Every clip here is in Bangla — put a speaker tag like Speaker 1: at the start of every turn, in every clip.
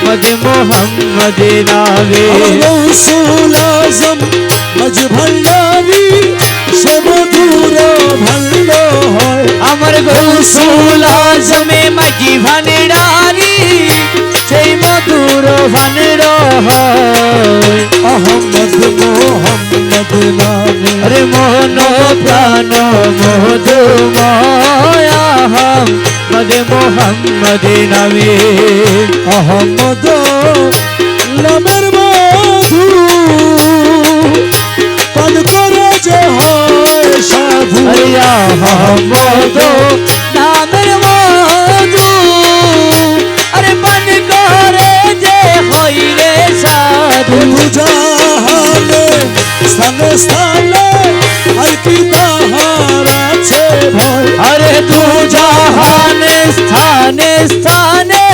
Speaker 1: मद मोहम्मद नावे
Speaker 2: गौसुल आजम मज भंडारी से मधुर भंड হয়
Speaker 1: আমার গৌসুল আজমে মাঝি ভান্ডারি সেই মধুর ভান্ড হয়
Speaker 2: আহমদ মোহাম্মদ নামে
Speaker 1: আরে মন প্রাণ মধুময় আহমদ মোহাম্মদ নামে
Speaker 2: আহমদ নামের মধু পান করে যে হয় সাধু
Speaker 1: আরে আহমদ নামের মধু আরে পান করে যে হয় রে সাধু
Speaker 2: জাহানে স্থানে স্থানে আর কি তাহার আছে ভয়
Speaker 1: अरे तू जहाने स्थाने स्थाने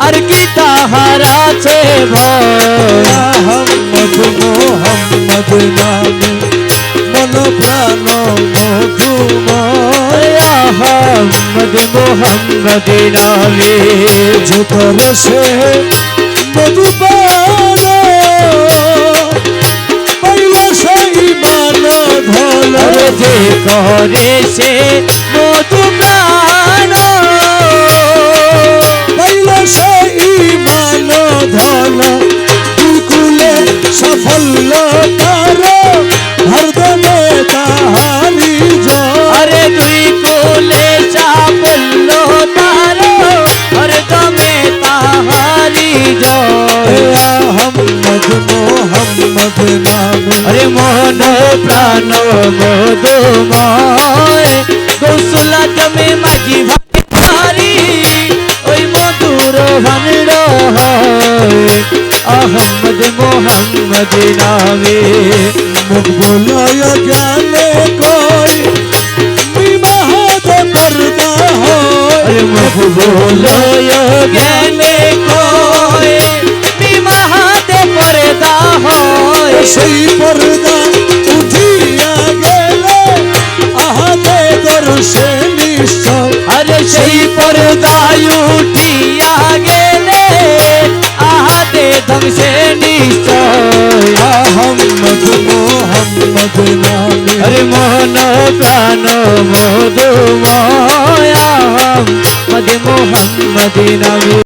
Speaker 1: और की ताहारा छे भय
Speaker 2: আহমদ মোহাম্মদ নামে মন প্রাণ মধুময়
Speaker 1: अहमद मोहम्मद नामे
Speaker 2: যত রসে মধু পান পাইল সেই মান ধন
Speaker 1: अरे जे करे से मधु प्राण
Speaker 2: পাইল সেই মান ধন কুলে সাফল্য তার হরদমে তাহারি জয়
Speaker 1: अरे दुई कोले चापल्ल तारो हर दमे ताहारी जय
Speaker 2: আহমদ মোহাম্মদ নামে
Speaker 1: अरे मोहन प्राण मधुमय गौसुला जमे माঝি ভান্ডারি ওই মধুর ভান্ড হয় আহমদ মোহাম্মদ নামে
Speaker 2: মুখ বলয় জ্ঞানে কই বিবাহত পর্দা হয়
Speaker 1: अरे मुख बोलो ज्ञाने कोय বিবাহতে পর্দা হয়
Speaker 2: সেই পর্দা উঠিয়া গেলে আহাতে দর্শে নিশ্চয়
Speaker 1: अरे সেই পর্দায় উঠিয়া গেলে আহাতে ধ্বংসে নিশ্চয়
Speaker 2: আহমদ মোহাম্মদ নামে
Speaker 1: अरे मोहन प्राण मधुमय আহমদ মোহাম্মদ নামে।